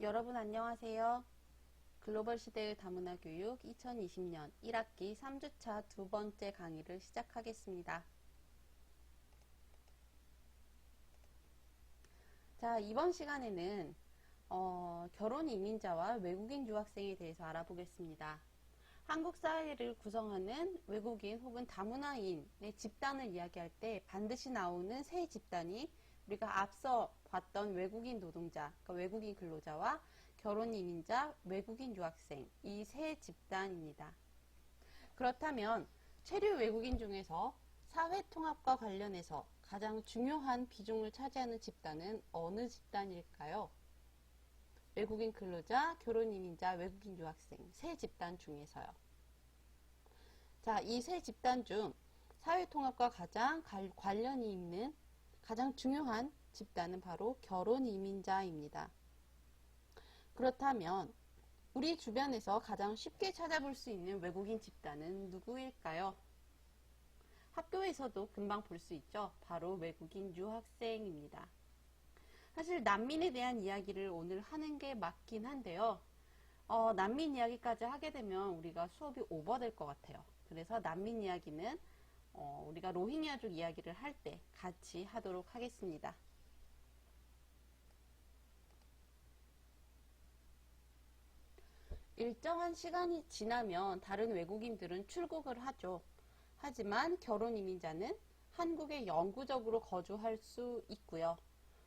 여러분 안녕하세요. 글로벌 시대의 다문화 교육 2020년 1학기 3주차 두 번째 강의를 시작하겠습니다. 자, 이번 시간에는 결혼 이민자와 외국인 유학생에 대해서 알아보겠습니다. 한국 사회를 구성하는 외국인 혹은 다문화인의 집단을 이야기할 때 반드시 나오는 세 집단이 우리가 앞서 봤던 외국인 노동자, 그러니까 외국인 근로자와 결혼 이민자, 외국인 유학생, 이 세 집단입니다. 그렇다면 체류 외국인 중에서 사회 통합과 관련해서 가장 중요한 비중을 차지하는 집단은 어느 집단일까요? 외국인 근로자, 결혼 이민자, 외국인 유학생 세 집단 중에서요. 자, 이 세 집단 중 사회 통합과 가장 관련이 있는 가장 중요한 집단은 바로 결혼 이민자입니다. 그렇다면 우리 주변에서 가장 쉽게 찾아볼 수 있는 외국인 집단은 누구일까요? 학교에서도 금방 볼 수 있죠. 바로 외국인 유학생입니다. 사실 난민에 대한 이야기를 오늘 하는 게 맞긴 한데요. 난민 이야기까지 하게 되면 우리가 수업이 오버될 것 같아요. 그래서 난민 이야기는 우리가 로힝야족 이야기를 할 때 같이 하도록 하겠습니다. 일정한 시간이 지나면 다른 외국인들은 출국을 하죠. 하지만 결혼 이민자는 한국에 영구적으로 거주할 수 있고요.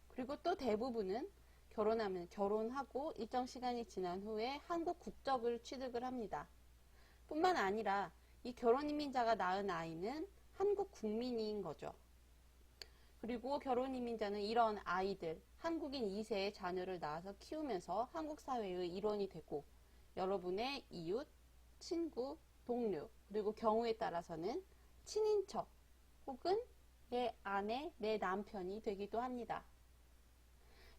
그리고 또 대부분은 결혼하고 일정 시간이 지난 후에 한국 국적을 취득을 합니다. 뿐만 아니라 이 결혼 이민자가 낳은 아이는 한국 국민인 거죠. 그리고 결혼 이민자는 이런 아이들, 한국인 2세의 자녀를 낳아서 키우면서 한국 사회의 일원이 되고 여러분의 이웃, 친구, 동료, 그리고 경우에 따라서는 친인척 혹은 내 아내, 내 남편이 되기도 합니다.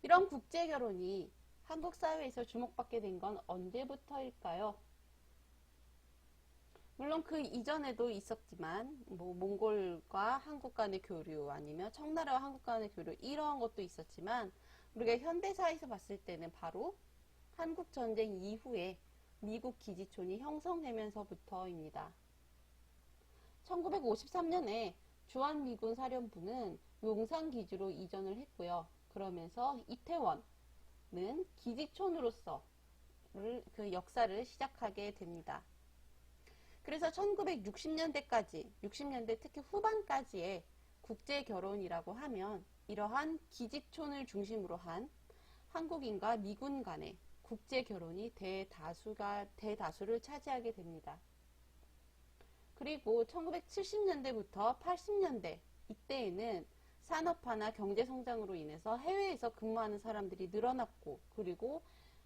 이런 국제 결혼이 한국 사회에서 주목받게 된 건 언제부터일까요? 물론 그 이전에도 있었지만 몽골과 한국 간의 교류 아니면 청나라와 한국 간의 교류 이러한 것도 있었지만 우리가 현대사에서 봤을 때는 바로 한국전쟁 이후에 미국 기지촌이 형성되면서부터입니다. 1953년에 주한미군 사령부는 용산기지로 이전을 했고요. 그러면서 이태원은 기지촌으로서 그 역사를 시작하게 됩니다. 그래서 1960년대까지, 60년대 특히 후반까지의 국제결혼이라고 하면 이러한 기지촌을 중심으로 한 한국인과 미군 간의 국제결혼이 대다수를 차지하게 됩니다. 그리고 1970년대부터 80년대 이때에는 산업화나 경제성장으로 인해서 해외에서 근무하는 사람들이 늘어났고 그리고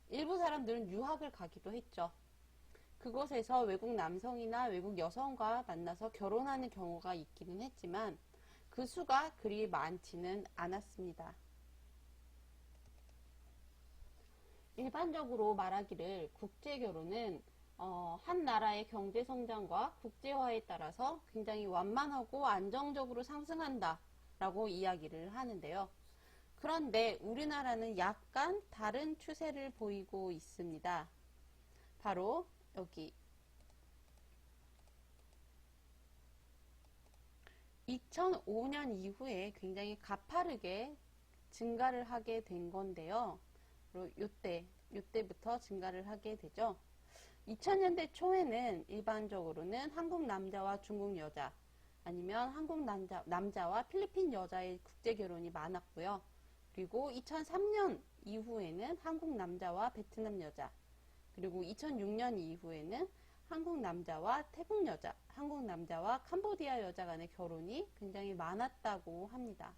일부 사람들은 유학을 가기도 했죠. 그곳에서 외국 남성이나 외국 여성과 만나서 결혼하는 경우가 있기는 했지만 그 수가 그리 많지는 않았습니다. 일반적으로 말하기를 국제결혼은 한 나라의 경제성장과 국제화에 따라서 굉장히 완만하고 안정적으로 상승한다 라고 이야기를 하는데요. 그런데 우리나라는 약간 다른 추세를 보이고 있습니다. 바로 여기 2005년 이후에 굉장히 가파르게 증가를 하게 된 건데요. 요때부터 증가를 하게 되죠. 2000년대 초에는 일반적으로는 한국 남자와 중국 여자 아니면 한국 남자와 필리핀 여자의 국제 결혼이 많았고요. 그리고 2003년 이후에는 한국 남자와 베트남 여자 그리고 2006년 이후에는 한국 남자와 태국 여자, 한국 남자와 캄보디아 여자 간의 결혼이 굉장히 많았다고 합니다.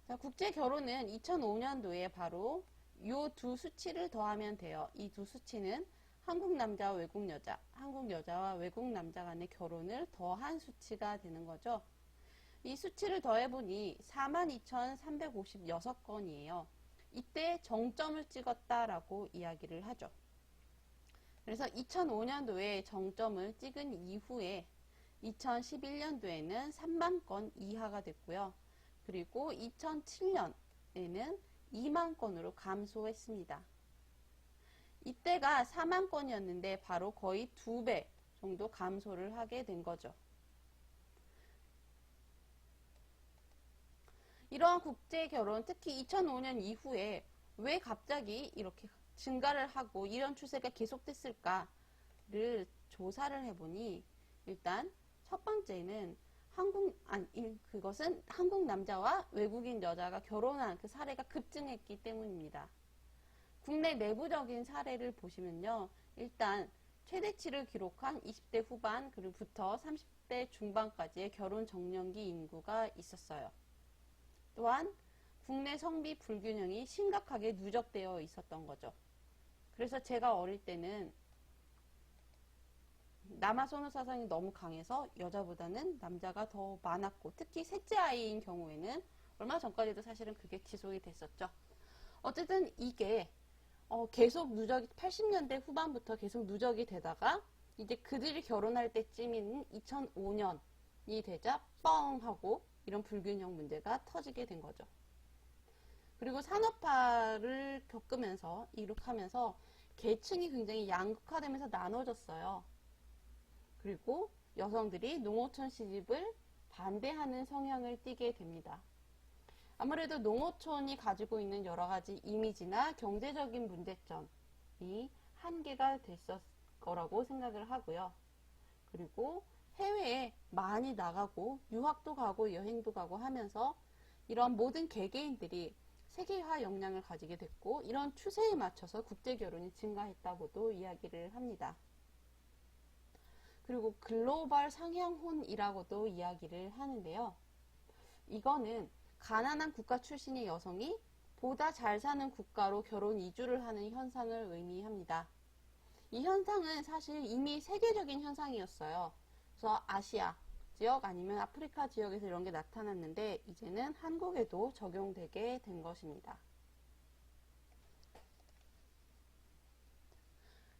자, 국제 결혼은 2005년도에 바로 이 두 수치를 더하면 돼요. 이 두 수치는 한국 남자와 외국 여자, 한국 여자와 외국 남자 간의 결혼을 더한 수치가 되는 거죠. 이 수치를 더해보니 42,356건이에요. 이때 정점을 찍었다라고 이야기를 하죠. 그래서 2005년도에 정점을 찍은 이후에 2011년도에는 3만 건 이하가 됐고요. 그리고 2007년에는 2만 건으로 감소했습니다. 이때가 4만 건이었는데 바로 거의 2배 정도 감소를 하게 된 거죠. 이러한 국제 결혼, 특히 2005년 이후에 왜 갑자기 이렇게 증가를 하고 이런 추세가 계속됐을까를 조사를 해보니, 일단 첫 번째는 그것은 한국 남자와 외국인 여자가 결혼한 그 사례가 급증했기 때문입니다. 국내 내부적인 사례를 보시면요, 일단 최대치를 기록한 20대 후반 그리고부터 30대 중반까지의 결혼 적령기 인구가 있었어요. 또한 국내 성비 불균형이 심각하게 누적되어 있었던 거죠. 그래서 제가 어릴 때는 남아 선호 사상이 너무 강해서 여자보다는 남자가 더 많았고, 특히 셋째 아이인 경우에는 얼마 전까지도 사실은 그게 지속이 됐었죠. 어쨌든 이게 계속 누적이 80년대 후반부터 계속 누적이 되다가 이제 그들이 결혼할 때쯤인 2005년이 되자 뻥 하고 이런 불균형 문제가 터지게 된 거죠. 그리고 산업화를 겪으면서 이룩하면서 계층이 굉장히 양극화되면서 나눠졌어요. 그리고 여성들이 농어촌 시집을 반대하는 성향을 띠게 됩니다. 아무래도 농어촌이 가지고 있는 여러 가지 이미지나 경제적인 문제점이 한계가 됐을 거라고 생각을 하고요. 그리고 해외에 많이 나가고 유학도 가고 여행도 가고 하면서 이런 모든 개개인들이 세계화 역량을 가지게 됐고, 이런 추세에 맞춰서 국제 결혼이 증가했다고도 이야기를 합니다. 그리고 글로벌 상향혼이라고도 이야기를 하는데요. 이거는 가난한 국가 출신의 여성이 보다 잘 사는 국가로 결혼 이주를 하는 현상을 의미합니다. 이 현상은 사실 이미 세계적인 현상이었어요. 그래서 아시아 지역 아니면 아프리카 지역에서 이런 게 나타났는데, 이제는 한국에도 적용되게 된 것입니다.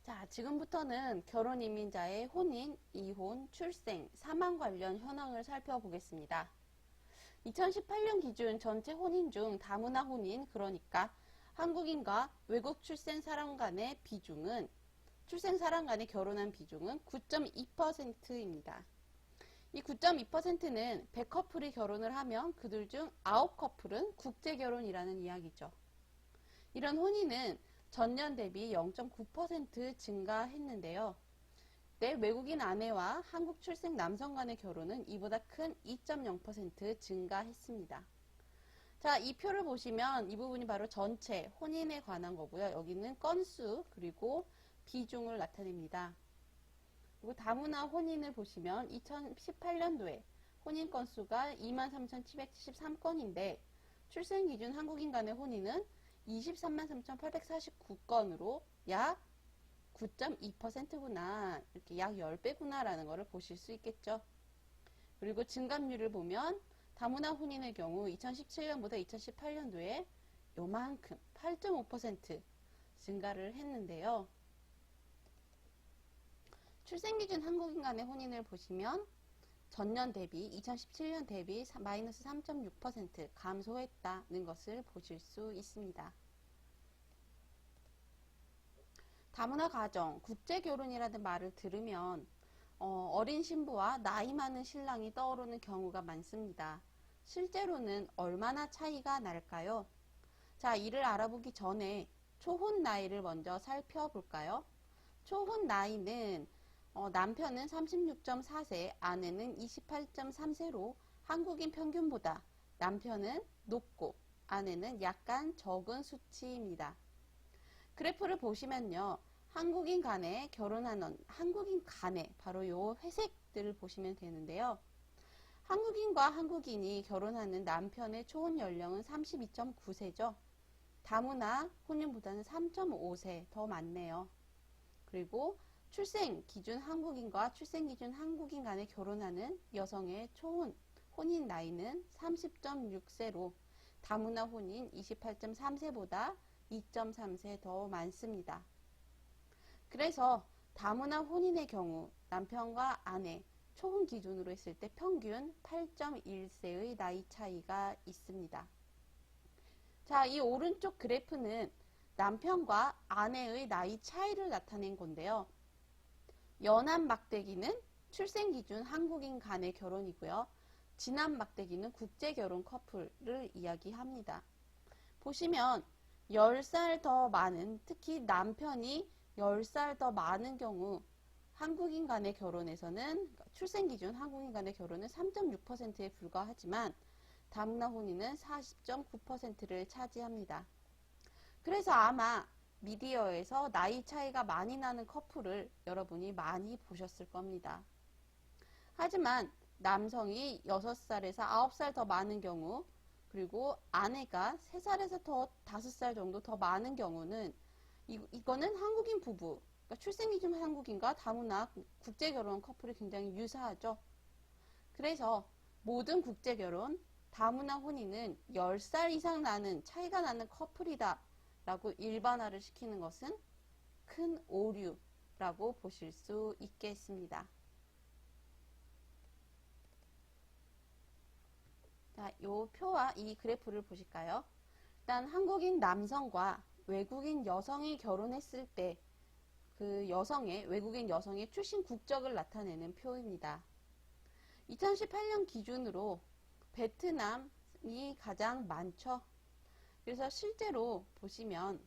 자, 지금부터는 결혼 이민자의 혼인, 이혼, 출생, 사망 관련 현황을 살펴보겠습니다. 2018년 기준 전체 혼인 중 다문화 혼인, 그러니까 한국인과 외국 출생 사람 간의 비중은, 출생 사람 간의 결혼한 비중은 9.2%입니다. 이 9.2%는 100커플이 결혼을 하면 그들 중 9커플은 국제결혼이라는 이야기죠. 이런 혼인은 전년 대비 0.9% 증가했는데요. 내 외국인 아내와 한국 출생 남성 간의 결혼은 이보다 큰 2.0% 증가했습니다. 자, 이 표를 보시면 이 부분이 바로 전체 혼인에 관한 거고요. 여기는 건수 그리고 비중을 나타냅니다. 그리고 다문화 혼인을 보시면 2018년도에 혼인 건수가 23,773건인데 출생 기준 한국인 간의 혼인은 233,849건으로 약 9.2%구나, 이렇게 약 10배구나 라는 것을 보실 수 있겠죠. 그리고 증감률을 보면 다문화 혼인의 경우 2017년보다 2018년도에 요만큼 8.5% 증가를 했는데요. 출생기준 한국인 간의 혼인을 보시면 전년 대비 2017년 대비 마이너스 3.6% 감소했다는 것을 보실 수 있습니다. 다문화 가정, 국제결혼이라는 말을 들으면 어린 신부와 나이 많은 신랑이 떠오르는 경우가 많습니다. 실제로는 얼마나 차이가 날까요? 자, 이를 알아보기 전에 초혼 나이를 먼저 살펴볼까요? 초혼 나이는 남편은 36.4세, 아내는 28.3세로 한국인 평균보다 남편은 높고 아내는 약간 적은 수치입니다. 그래프를 보시면요, 한국인 간에 한국인 간에 바로 요 회색들을 보시면 되는데요. 한국인과 한국인이 결혼하는 남편의 초혼 연령은 32.9세죠. 다문화 혼인보다는 3.5세 더 많네요. 그리고 출생 기준 한국인과 출생 기준 한국인 간에 결혼하는 여성의 혼인 나이는 30.6세로 다문화 혼인 28.3세보다 2.3세 더 많습니다. 그래서 다문화 혼인의 경우 남편과 아내 초혼 기준으로 했을 때 평균 8.1세의 나이 차이가 있습니다. 자, 이 오른쪽 그래프는 남편과 아내의 나이 차이를 나타낸 건데요. 연합 막대기는 출생기준 한국인 간의 결혼이고요. 진합 막대기는 국제결혼 커플을 이야기합니다. 보시면 10살 더 많은, 특히 남편이 10살 더 많은 경우 한국인 간의 결혼에서는 출생기준 한국인 간의 결혼은 3.6%에 불과하지만 다문화 혼인은 40.9%를 차지합니다. 그래서 아마 미디어에서 나이 차이가 많이 나는 커플을 여러분이 많이 보셨을 겁니다. 하지만 남성이 6살에서 9살 더 많은 경우, 그리고 아내가 3살에서 5살 정도 더 많은 경우는 이거는 한국인 부부, 그러니까 출생기준 한국인과 다문화 국제결혼 커플이 굉장히 유사하죠. 그래서 모든 국제결혼, 다문화 혼인은 10살 이상 차이가 나는 커플이다 라고 일반화를 시키는 것은 큰 오류라고 보실 수 있겠습니다. 자, 이 표와 이 그래프를 보실까요? 일단 한국인 남성과 외국인 여성이 결혼했을 때 그 외국인 여성의 출신 국적을 나타내는 표입니다. 2018년 기준으로 베트남이 가장 많죠. 그래서 실제로 보시면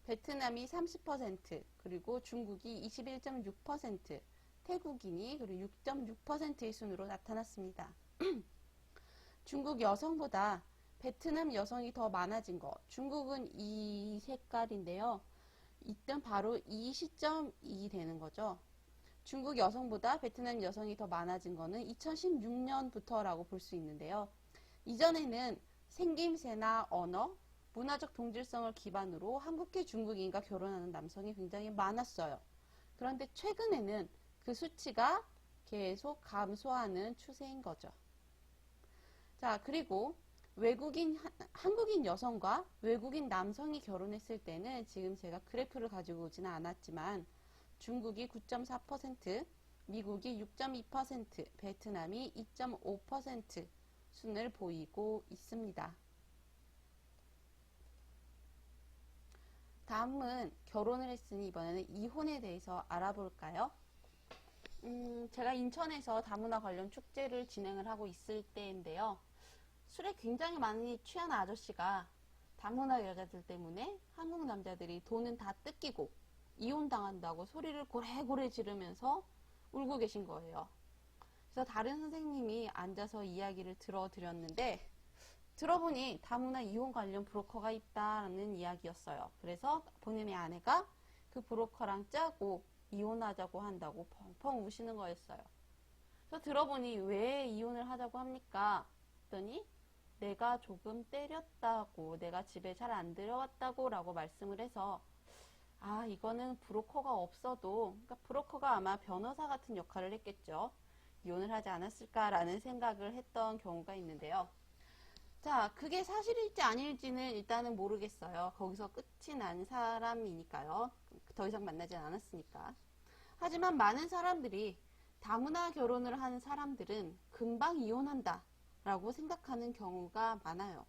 베트남이 30%, 그리고 중국이 21.6%, 태국인이 그리고 6.6%의 순으로 나타났습니다. 중국 여성보다 베트남 여성이 더 많아진 거, 중국은 이 색깔인데요. 이때 바로 이 시점이 되는 거죠. 중국 여성보다 베트남 여성이 더 많아진 거는 2016년부터라고 볼 수 있는데요. 이전에는 생김새나 언어, 문화적 동질성을 기반으로 한국계 중국인과 결혼하는 남성이 굉장히 많았어요. 그런데 최근에는 그 수치가 계속 감소하는 추세인 거죠. 자, 그리고 한국인 여성과 외국인 남성이 결혼했을 때는 지금 제가 그래프를 가지고 오지는 않았지만 중국이 9.4%, 미국이 6.2%, 베트남이 2.5% 순을 보이고 있습니다. 다음은 결혼을 했으니 이번에는 이혼에 대해서 알아볼까요? 제가 인천에서 다문화 관련 축제를 진행을 하고 있을 때인데요. 술에 굉장히 많이 취한 아저씨가 다문화 여자들 때문에 한국 남자들이 돈은 다 뜯기고 이혼당한다고 소리를 고래고래 지르면서 울고 계신 거예요. 그래서 다른 선생님이 앉아서 이야기를 들어드렸는데 들어보니 다문화 이혼 관련 브로커가 있다는 이야기였어요. 그래서 본인의 아내가 그 브로커랑 짜고 이혼하자고 한다고 펑펑 우시는 거였어요. 그래서 들어보니 왜 이혼을 하자고 합니까? 했더니 내가 조금 때렸다고, 내가 집에 잘 안 들어왔다고 라고 말씀을 해서 아, 이거는 브로커가 없어도, 그러니까 브로커가 아마 변호사 같은 역할을 했겠죠. 이혼을 하지 않았을까라는 생각을 했던 경우가 있는데요. 자, 그게 사실일지 아닐지는 일단은 모르겠어요. 거기서 끝이 난 사람이니까요. 더 이상 만나진 않았으니까. 하지만 많은 사람들이 다문화 결혼을 한 사람들은 금방 이혼한다 라고 생각하는 경우가 많아요.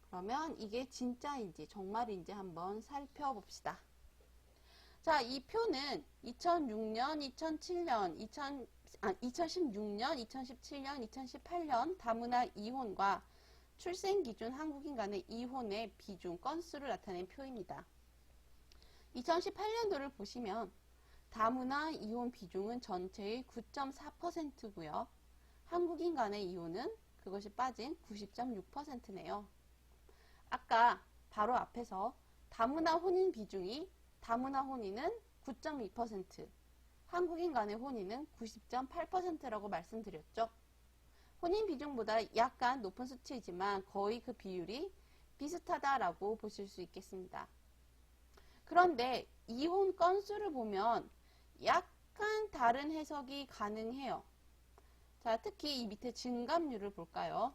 그러면 이게 진짜인지 정말인지 한번 살펴봅시다. 자, 이 표는 2006년, 2007년, 2016년, 2017년, 2018년 다문화 이혼과 출생기준 한국인 간의 이혼의 비중, 건수를 나타낸 표입니다. 2018년도를 보시면 다문화 이혼 비중은 전체의 9.4%고요. 한국인 간의 이혼은 그것이 빠진 90.6%네요. 아까 바로 앞에서 다문화 혼인 비중이 다문화 혼인은 9.2%, 한국인 간의 혼인은 90.8%라고 말씀드렸죠. 혼인 비중보다 약간 높은 수치이지만 거의 그 비율이 비슷하다라고 보실 수 있겠습니다. 그런데 이혼 건수를 보면 약간 다른 해석이 가능해요. 자, 특히 이 밑에 증감률을 볼까요?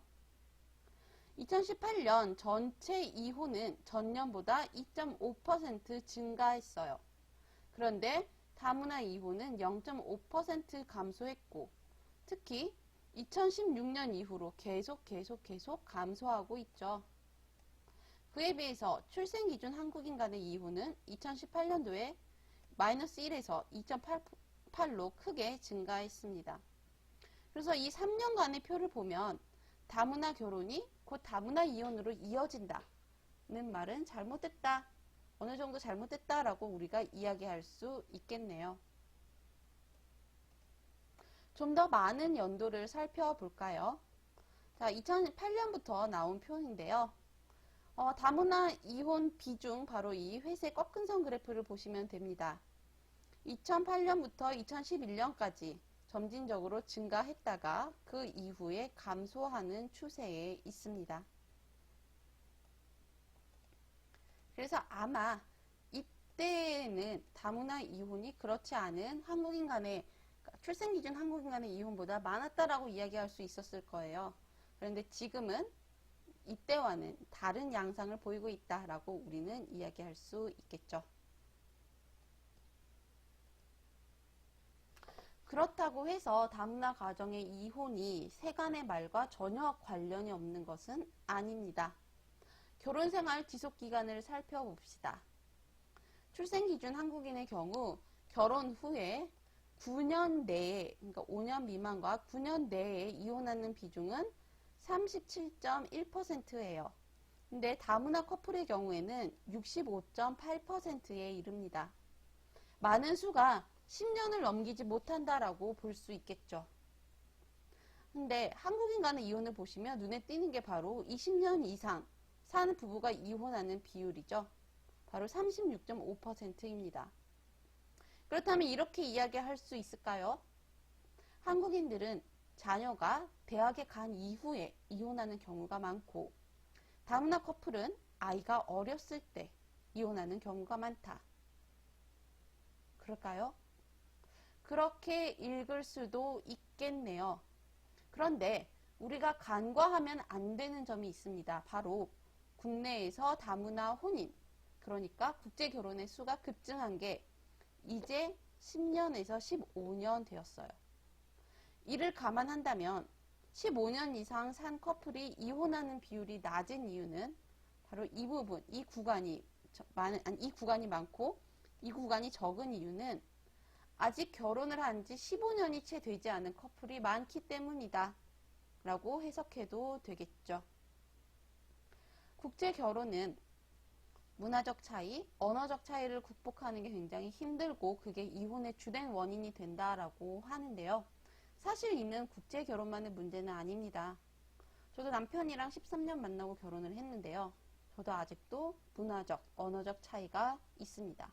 2018년 전체 이혼은 전년보다 2.5% 증가했어요. 그런데 다문화 이혼은 0.5% 감소했고, 특히 2016년 이후로 계속 감소하고 있죠. 그에 비해서 출생기준 한국인 간의 이혼은 2018년도에 마이너스 1에서 2.8로 크게 증가했습니다. 그래서 이 3년간의 표를 보면 다문화 결혼이 곧 다문화 이혼으로 이어진다는 말은 잘못됐다. 어느 정도 잘못됐다라고 우리가 이야기할 수 있겠네요. 좀 더 많은 연도를 살펴볼까요? 자, 2008년부터 나온 표인데요. 다문화 이혼 비중 바로 이 회색 꺾은 선 그래프를 보시면 됩니다. 2008년부터 2011년까지 점진적으로 증가했다가 그 이후에 감소하는 추세에 있습니다. 그래서 아마 이때는 다문화 이혼이 그렇지 않은 한국인 간의 출생기준 한국인 간의 이혼보다 많았다라고 이야기할 수 있었을 거예요. 그런데 지금은 이때와는 다른 양상을 보이고 있다라고 우리는 이야기할 수 있겠죠. 그렇다고 해서 다문화 가정의 이혼이 세간의 말과 전혀 관련이 없는 것은 아닙니다. 결혼생활 지속기간을 살펴봅시다. 출생기준 한국인의 경우 결혼 후에 9년 내에, 그러니까 5년 미만과 9년 내에 이혼하는 비중은 37.1%예요. 근데 다문화 커플의 경우에는 65.8%에 이릅니다. 많은 수가 10년을 넘기지 못한다라고 볼 수 있겠죠. 근데 한국인 간의 이혼을 보시면 눈에 띄는 게 바로 20년 이상 산 부부가 이혼하는 비율이죠. 바로 36.5%입니다. 그렇다면 이렇게 이야기할 수 있을까요? 한국인들은 자녀가 대학에 간 이후에 이혼하는 경우가 많고 다문화 커플은 아이가 어렸을 때 이혼하는 경우가 많다. 그럴까요? 그렇게 읽을 수도 있겠네요. 그런데 우리가 간과하면 안 되는 점이 있습니다. 바로 국내에서 다문화 혼인, 그러니까 국제 결혼의 수가 급증한 게 이제 10년에서 15년 되었어요. 이를 감안한다면 15년 이상 산 커플이 이혼하는 비율이 낮은 이유는 바로 이 부분, 이 구간이 많고 이 구간이 적은 이유는 아직 결혼을 한 지 15년이 채 되지 않은 커플이 많기 때문이다 라고 해석해도 되겠죠. 국제 결혼은 문화적 차이, 언어적 차이를 극복하는 게 굉장히 힘들고 그게 이혼의 주된 원인이 된다라고 하는데요. 사실 이는 국제 결혼만의 문제는 아닙니다. 저도 남편이랑 13년 만나고 결혼을 했는데요. 저도 아직도 문화적, 언어적 차이가 있습니다.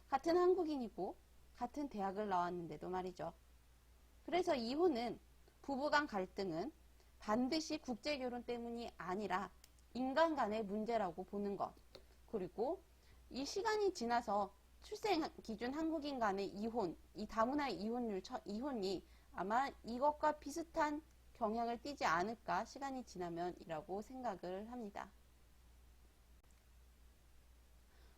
같은 한국인이고 같은 대학을 나왔는데도 말이죠. 그래서 이혼은 부부간 갈등은 반드시 국제 결혼 때문이 아니라 인간 간의 문제라고 보는 것. 그리고 이 시간이 지나서 출생 기준 한국인 간의 이혼, 이 다문화 이혼이 아마 이것과 비슷한 경향을 띠지 않을까 시간이 지나면이라고 생각을 합니다.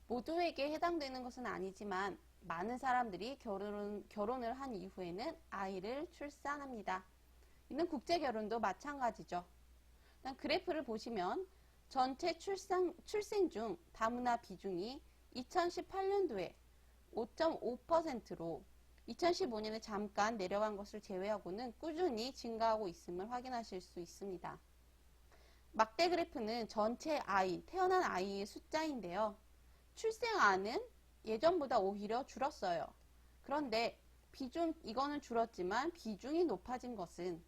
모두에게 해당되는 것은 아니지만 많은 사람들이 결혼을 한 이후에는 아이를 출산합니다. 이는 국제 결혼도 마찬가지죠. 일단 그래프를 보시면 전체 출생 중 다문화 비중이 2018년도에 5.5%로 2015년에 잠깐 내려간 것을 제외하고는 꾸준히 증가하고 있음을 확인하실 수 있습니다. 막대 그래프는 전체 아이, 태어난 아이의 숫자인데요. 출생아는 예전보다 오히려 줄었어요. 그런데 이거는 줄었지만 비중이 높아진 것은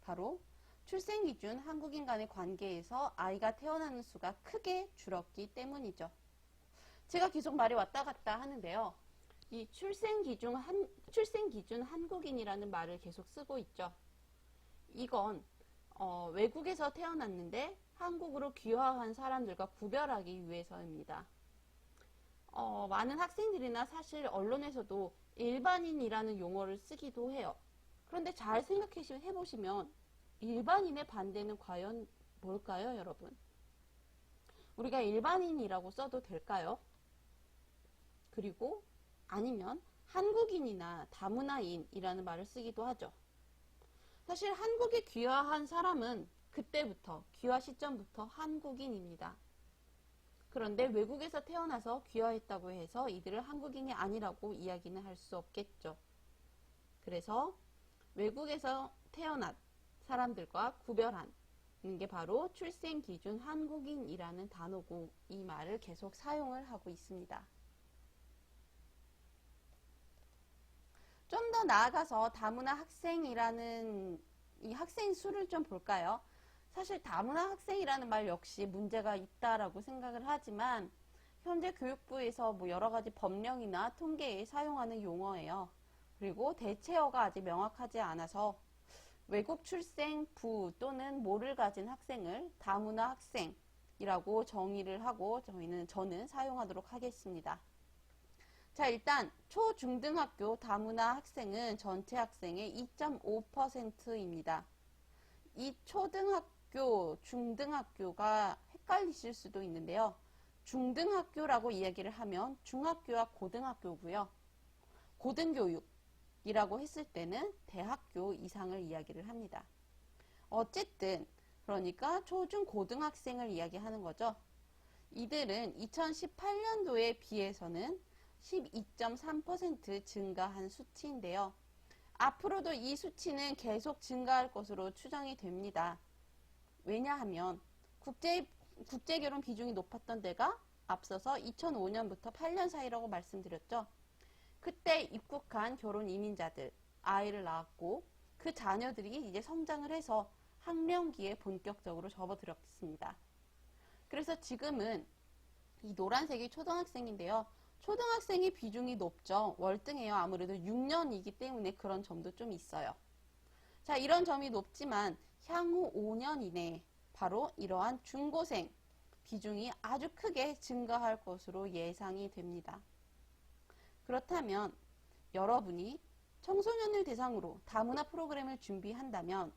바로 출생 기준 한국인 간의 관계에서 아이가 태어나는 수가 크게 줄었기 때문이죠. 제가 계속 말이 왔다 갔다 하는데요. 이 출생 기준 한국인이라는 말을 계속 쓰고 있죠. 이건 외국에서 태어났는데 한국으로 귀화한 사람들과 구별하기 위해서입니다. 많은 학생들이나 사실 언론에서도 일반인이라는 용어를 쓰기도 해요. 그런데 잘 생각해 보시면 일반인의 반대는 과연 뭘까요, 여러분? 우리가 일반인이라고 써도 될까요? 그리고 아니면 한국인이나 다문화인이라는 말을 쓰기도 하죠. 사실 한국에 귀화한 사람은 그때부터, 귀화 시점부터 한국인입니다. 그런데 외국에서 태어나서 귀화했다고 해서 이들을 한국인이 아니라고 이야기는 할 수 없겠죠. 그래서 외국에서 태어난 사람들과 구별하는 게 바로 출생기준 한국인이라는 단어고 이 말을 계속 사용을 하고 있습니다. 좀 더 나아가서 다문화 학생이라는 이 학생 수를 좀 볼까요? 사실 다문화 학생이라는 말 역시 문제가 있다라고 생각을 하지만 현재 교육부에서 뭐 여러 가지 법령이나 통계에 사용하는 용어예요. 그리고 대체어가 아직 명확하지 않아서 외국 출생 부 또는 모를 가진 학생을 다문화 학생이라고 정의를 하고 저는 사용하도록 하겠습니다. 자, 일단 초중등학교 다문화 학생은 전체 학생의 2.5%입니다. 이 초등학교, 중등학교가 헷갈리실 수도 있는데요. 중등학교라고 이야기를 하면 중학교와 고등학교고요. 고등교육이라고 했을 때는 대학교 이상을 이야기를 합니다. 어쨌든 그러니까 초중 고등학생을 이야기하는 거죠. 이들은 2018년도에 비해서는 12.3% 증가한 수치인데요. 앞으로도 이 수치는 계속 증가할 것으로 추정이 됩니다. 왜냐하면 국제결혼 비중이 높았던 데가 앞서서 2005년부터 8년 사이라고 말씀드렸죠. 그때 입국한 결혼 이민자들, 아이를 낳았고 그 자녀들이 이제 성장을 해서 학령기에 본격적으로 접어들었습니다. 그래서 지금은 이 노란색이 초등학생인데요. 초등학생의 비중이 높죠. 월등해요. 아무래도 6년이기 때문에 그런 점도 좀 있어요. 자, 이런 점이 높지만 향후 5년 이내에 바로 이러한 중고생 비중이 아주 크게 증가할 것으로 예상이 됩니다. 그렇다면 여러분이 청소년을 대상으로 다문화 프로그램을 준비한다면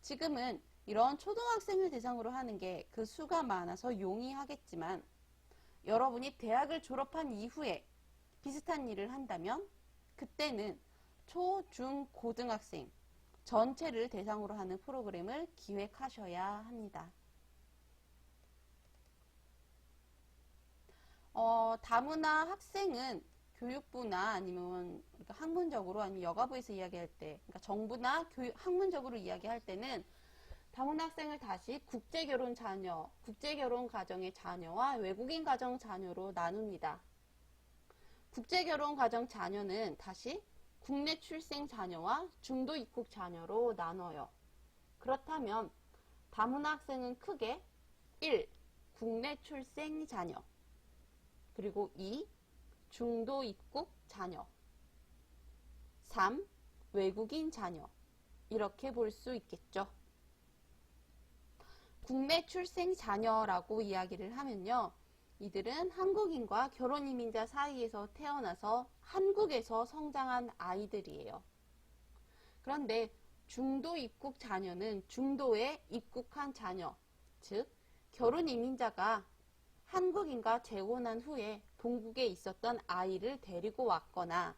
지금은 이런 초등학생을 대상으로 하는 게 그 수가 많아서 용이하겠지만 여러분이 대학을 졸업한 이후에 비슷한 일을 한다면 그때는 초, 중, 고등학생 전체를 대상으로 하는 프로그램을 기획하셔야 합니다. 다문화 학생은 교육부나 아니면 학문적으로 아니면 여가부에서 이야기할 때, 그러니까 정부나 학문적으로 이야기할 때는 다문화 학생을 다시 국제결혼 자녀, 국제결혼 가정의 자녀와 외국인 가정 자녀로 나눕니다. 국제결혼 가정 자녀는 다시 국내 출생 자녀와 중도 입국 자녀로 나눠요. 그렇다면 다문화 학생은 크게 1. 국내 출생 자녀, 그리고 2. 중도 입국 자녀, 3. 외국인 자녀, 이렇게 볼 수 있겠죠. 국내 출생 자녀라고 이야기를 하면요. 이들은 한국인과 결혼 이민자 사이에서 태어나서 한국에서 성장한 아이들이에요. 그런데 중도 입국 자녀는 중도에 입국한 자녀, 즉 결혼 이민자가 한국인과 재혼한 후에 본국에 있었던 아이를 데리고 왔거나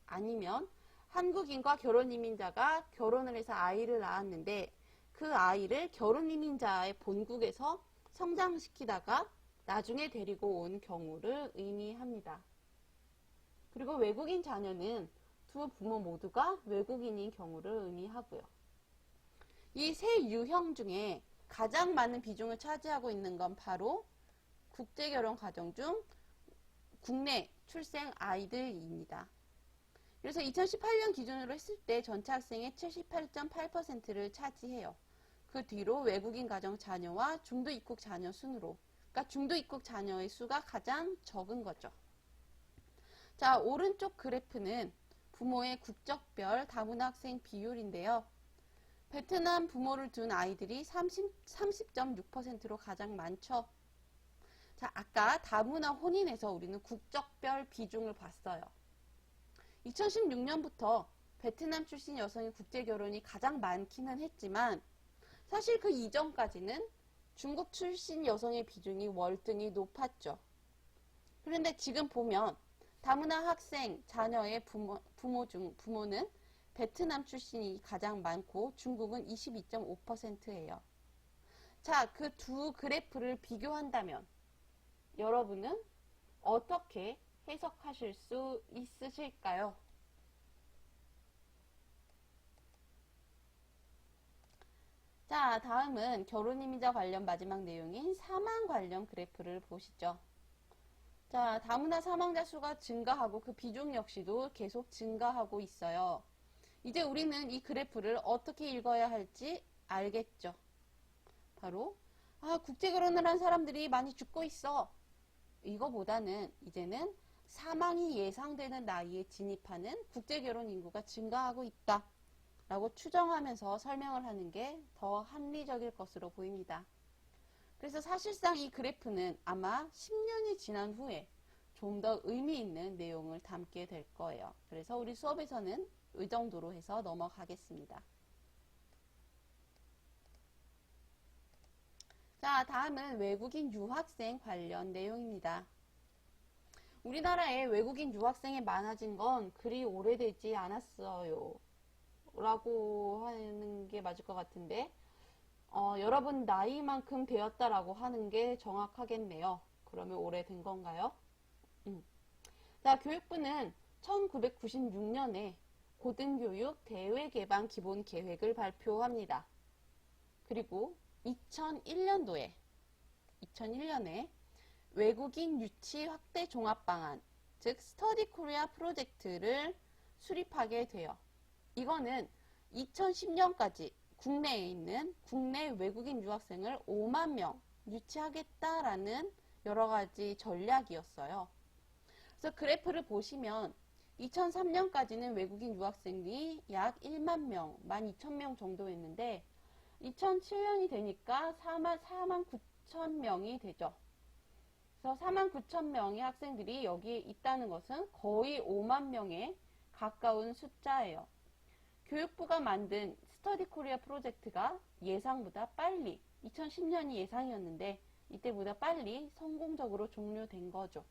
아니면 한국인과 결혼 이민자가 결혼을 해서 아이를 낳았는데 그 아이를 결혼 이민자의 본국에서 성장시키다가 나중에 데리고 온 경우를 의미합니다. 그리고 외국인 자녀는 두 부모 모두가 외국인인 경우를 의미하고요. 이 세 유형 중에 가장 많은 비중을 차지하고 있는 건 바로 국제결혼 가정 중 국내 출생 아이들입니다. 그래서 2018년 기준으로 했을 때 전체 학생의 78.8%를 차지해요. 그 뒤로 외국인 가정 자녀와 중도 입국 자녀 순으로, 그러니까 중도 입국 자녀의 수가 가장 적은 거죠. 자, 오른쪽 그래프는 부모의 국적별 다문화 학생 비율인데요. 베트남 부모를 둔 아이들이 30.6%로 가장 많죠. 자, 아까 다문화 혼인에서 우리는 국적별 비중을 봤어요. 2016년부터 베트남 출신 여성의 국제결혼이 가장 많기는 했지만 사실 그 이전까지는 중국 출신 여성의 비중이 월등히 높았죠. 그런데 지금 보면 다문화 학생 자녀의 부모는 베트남 출신이 가장 많고 중국은 22.5%예요. 자, 그 두 그래프를 비교한다면 여러분은 어떻게 해석하실 수 있으실까요? 자, 다음은 결혼이민자 관련 마지막 내용인 사망 관련 그래프를 보시죠. 자, 다문화 사망자 수가 증가하고 그 비중 역시도 계속 증가하고 있어요. 이제 우리는 이 그래프를 어떻게 읽어야 할지 알겠죠. 바로 국제 결혼을 한 사람들이 많이 죽고 있어. 이거보다는 이제는 사망이 예상되는 나이에 진입하는 국제 결혼 인구가 증가하고 있다 라고 추정하면서 설명을 하는 게 더 합리적일 것으로 보입니다. 그래서 사실상 이 그래프는 아마 10년이 지난 후에 좀 더 의미 있는 내용을 담게 될 거예요. 그래서 우리 수업에서는 이 정도로 해서 넘어가겠습니다. 자, 다음은 외국인 유학생 관련 내용입니다. 우리나라에 외국인 유학생이 많아진 건 그리 오래되지 않았어요. 라고 하는 게 맞을 것 같은데, 여러분 나이만큼 되었다라고 하는 게 정확하겠네요. 그러면 오래된 건가요? 자, 교육부는 1996년에 고등교육 대외개방 기본 계획을 발표합니다. 그리고 2001년에 외국인 유치 확대 종합 방안, 즉 스터디 코리아 프로젝트를 수립하게 돼요. 이거는 2010년까지 국내에 있는 국내 외국인 유학생을 5만 명 유치하겠다라는 여러 가지 전략이었어요. 그래서 그래프를 보시면 2003년까지는 외국인 유학생이 약 1만 명, 12,000명 정도였는데 2007년이 되니까 4만 9천 명이 되죠. 그래서 4만 9천 명의 학생들이 여기에 있다는 것은 거의 5만 명에 가까운 숫자예요. 교육부가 만든 스터디 코리아 프로젝트가 예상보다 빨리, 2010년이 예상이었는데 이때보다 빨리 성공적으로 종료된 거죠.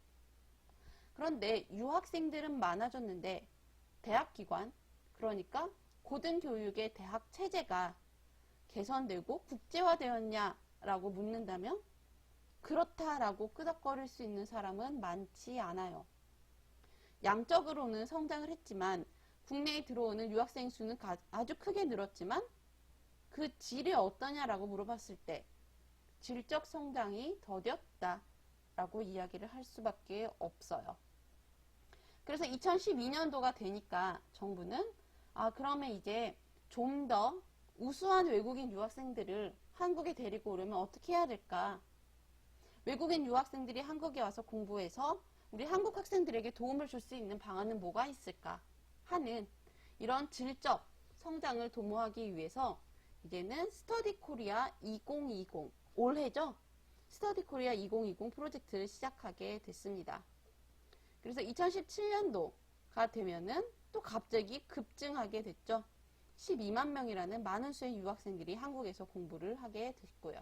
그런데 유학생들은 많아졌는데 대학기관, 그러니까 고등교육의 대학 체제가 개선되고 국제화되었냐라고 묻는다면 그렇다라고 끄덕거릴 수 있는 사람은 많지 않아요. 양적으로는 성장을 했지만 국내에 들어오는 유학생 수는 아주 크게 늘었지만 그 질이 어떠냐라고 물어봤을 때 질적 성장이 더뎠다라고 이야기를 할 수밖에 없어요. 그래서 2012년도가 되니까 정부는 그러면 이제 좀 더 우수한 외국인 유학생들을 한국에 데리고 오려면 어떻게 해야 될까? 외국인 유학생들이 한국에 와서 공부해서 우리 한국 학생들에게 도움을 줄 수 있는 방안은 뭐가 있을까 하는 이런 질적 성장을 도모하기 위해서 이제는 스터디 코리아 2020 올해죠. 스터디 코리아 2020 프로젝트를 시작하게 됐습니다. 그래서 2017년도가 되면은 또 갑자기 급증하게 됐죠. 12만 명이라는 많은 수의 유학생들이 한국에서 공부를 하게 됐고요.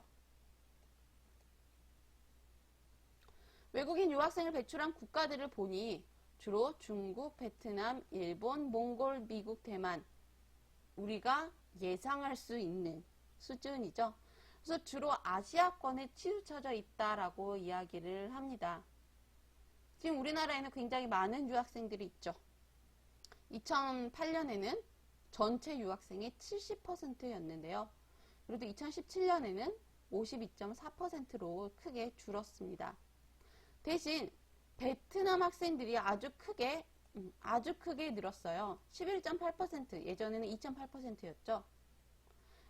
외국인 유학생을 배출한 국가들을 보니 주로 중국, 베트남, 일본, 몽골, 미국, 대만 우리가 예상할 수 있는 수준이죠. 그래서 주로 아시아권에 치우쳐져 있다라고 이야기를 합니다. 지금 우리나라에는 굉장히 많은 유학생들이 있죠. 2008년에는 전체 유학생의 70%였는데요. 그래도 2017년에는 52.4%로 크게 줄었습니다. 대신 베트남 학생들이 아주 크게 늘었어요. 11.8%, 예전에는 2.8%였죠.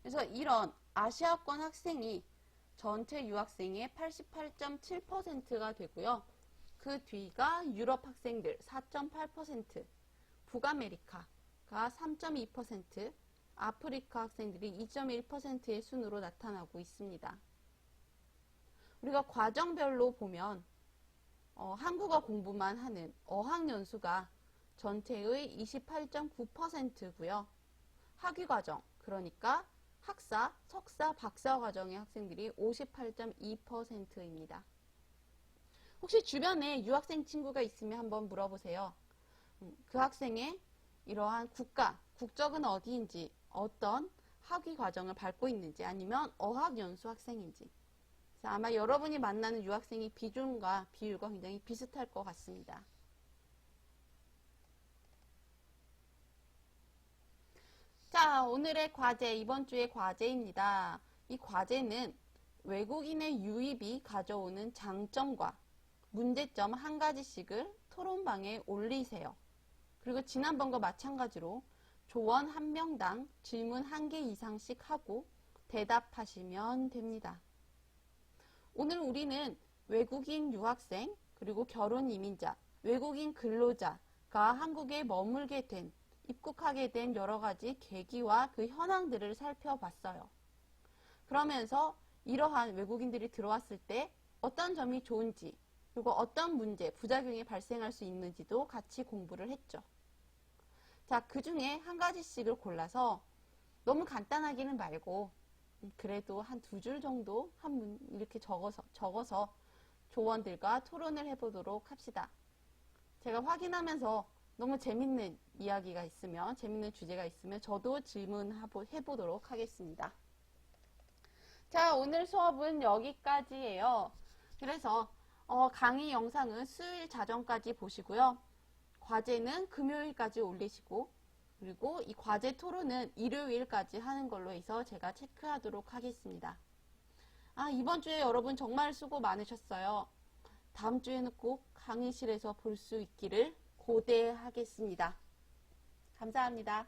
그래서 이런 아시아권 학생이 전체 유학생의 88.7%가 되고요. 그 뒤가 유럽 학생들 4.8%, 북아메리카가 3.2%, 아프리카 학생들이 2.1%의 순으로 나타나고 있습니다. 우리가 과정별로 보면 한국어 공부만 하는 어학연수가 전체의 28.9%고요. 학위과정, 그러니까 학사, 석사, 박사 과정의 학생들이 58.2%입니다. 혹시 주변에 유학생 친구가 있으면 한번 물어보세요. 그 학생의 이러한 국적은 어디인지, 어떤 학위 과정을 밟고 있는지, 아니면 어학연수 학생인지. 자, 아마 여러분이 만나는 유학생의 비중과 비율과 굉장히 비슷할 것 같습니다. 자, 오늘의 과제, 이번 주의 과제입니다. 이 과제는 외국인의 유입이 가져오는 장점과 문제점 한 가지씩을 토론방에 올리세요. 그리고 지난번과 마찬가지로 조원 한 명당 질문 1개 이상씩 하고 대답하시면 됩니다. 오늘 우리는 외국인 유학생, 그리고 결혼 이민자, 외국인 근로자가 한국에 머물게 된, 입국하게 된 여러 가지 계기와 그 현황들을 살펴봤어요. 그러면서 이러한 외국인들이 들어왔을 때 어떤 점이 좋은지, 그리고 어떤 문제, 부작용이 발생할 수 있는지도 같이 공부를 했죠. 자, 그 중에 한 가지씩을 골라서 너무 간단하기는 말고 그래도 한 2줄 정도 이렇게 적어서 조원들과 토론을 해보도록 합시다. 제가 확인하면서 너무 재밌는 이야기가 있으면, 재밌는 주제가 있으면 저도 질문해보도록 하겠습니다. 자, 오늘 수업은 여기까지예요. 그래서 강의 영상은 수요일 자정까지 보시고요. 과제는 금요일까지 올리시고, 그리고 이 과제 토론은 일요일까지 하는 걸로 해서 제가 체크하도록 하겠습니다. 이번 주에 여러분 정말 수고 많으셨어요. 다음 주에는 꼭 강의실에서 볼 수 있기를 고대하겠습니다. 감사합니다.